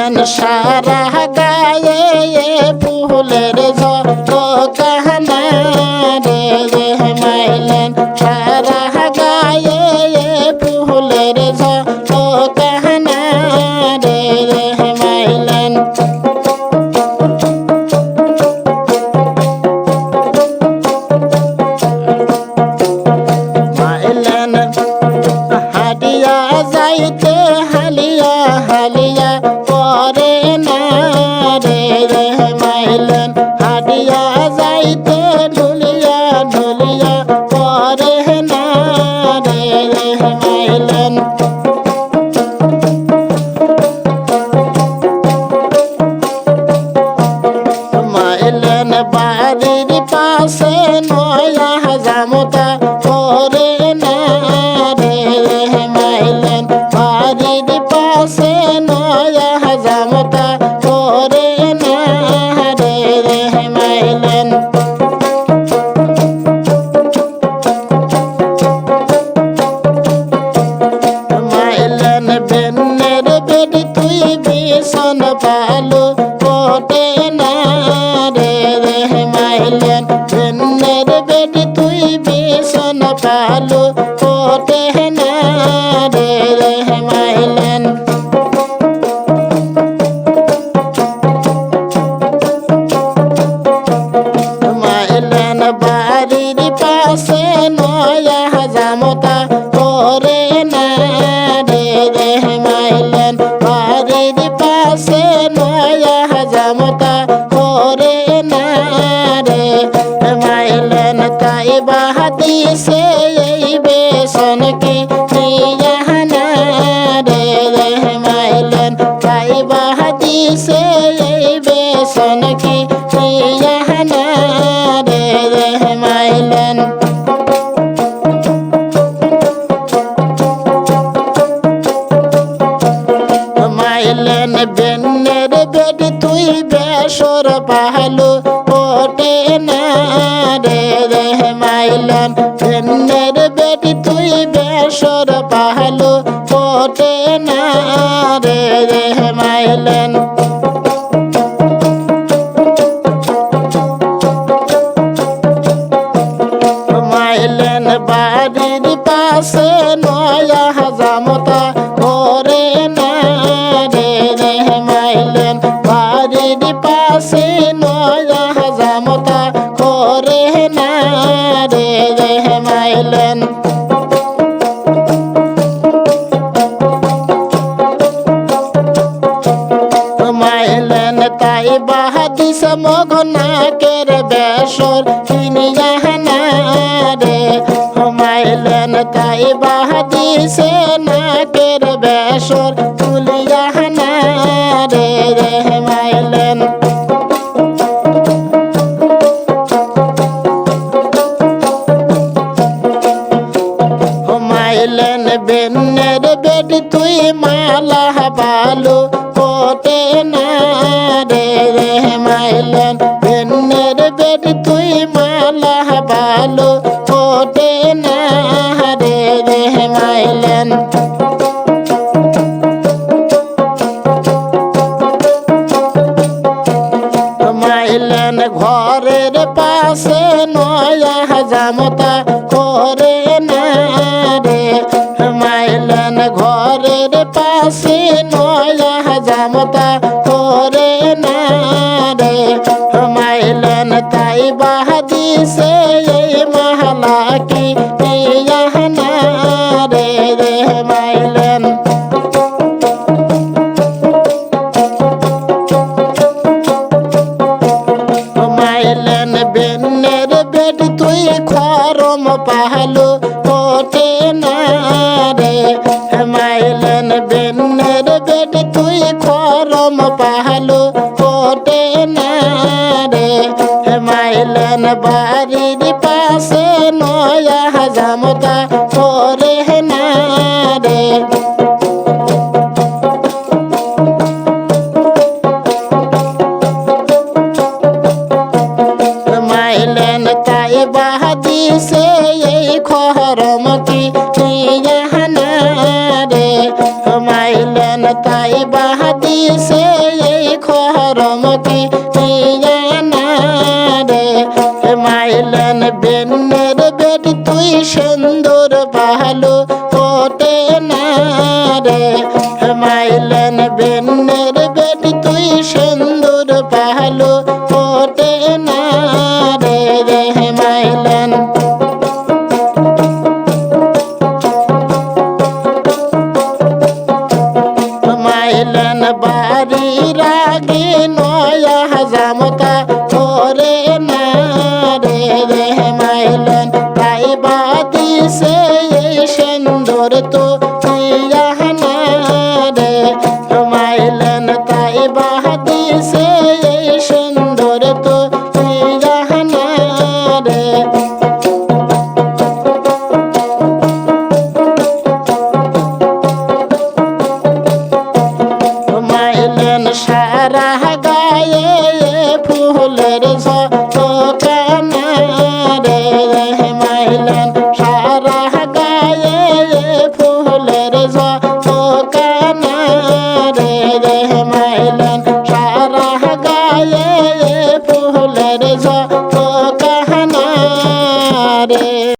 মাইলেন সারা গায়ে ফুলের ঝলকানা রে মাইলেন সারা গায়ে ফুলের ঝলকানা রে মাইলেন হাডিয়া যাইতে হালিয়া হালিয়া পরে না রে মাইলেন হাডিয়া যাইতে ঢুলিয়া ঢুলিয়া পরে না রে মাইলেন মাইলেন বাড়ির পাশে নয়া জামতা পরে না রে মাইলেন বাড়ির পাশে নয়া জামতা পরে না রে মাইলেন মাইলেন বেন্নের বেডি তুই ভীষণ ভালো কোটে না রে মাইলেন বেন্নের বেডি তুই ভীষণ ভালো কোটে না রে মাইলেন মাইলেন বাড়ির পাশে নয়া জামতা পরে না রে মাইলেন বাড়ির পাশে নয়া জামতা পরে না রে মাইলেন তাই বাহাদি সে এই বেসন কি নিয়ানা রে মাইলেন তাই বাহাদি সে এই বেসন কি নিয়ানা রে মাইলেন মাইলেন বেন্নের বেডি তুই বেসর পাহালো ওটে না রে মাইলেন বেন্নের বেডি তুই বেসর পাহালো ওটে না রে মাইলেন মাইলেন বাড়ির পাশে নয়া জামতা করে না রে মাইলেন বাড়ির পাশে নয়া জামতা করে না রে মাইলেন মাইলেন তাই বাহাদি সমঘনাকের বেসর কিনিয়া না রে মাইলেন তাই বাহাদি সে নাকের বেসর তুলিয়া না রে মাইলেন মাইলেন বেন্নের বেডি তুই মালা বালু কোটে না রে মাইলেন বেন্নের বেডি তুই মালা বালু কোটে না রে মাইলেন মাইলেন ঘরের পাশে নয়া জামতা করে না রে মাইলেন ঘরের পাশে নয়া জামতা করে না রে মাইলেন তাই বাহাদি সে এই মহলা কি নিয়া না রে মাইলেন মাইলেন বেন্নের বেডি তুই খরম পাহালো কোটে না রে মাইলেন বেন্নের বেডি তুই খরম পাহালো কোটে না রে মাইলেন বাড়ির পাশে নয়া জামতা করে না রে মাইলেন তাই বাহাদি সে এই খরম কি নিয়া না রে মাইলেন তাই বাহাদি সে এই খরম কি না রে মাইলেন বেনের বেটি তুই সুন্দর ভালো ওঠে না রে মাইলেন বেনের বেটি তুই সুন্দর ভালো ওঠে না রে মাইলেন মাইলেন বাড়ির আগে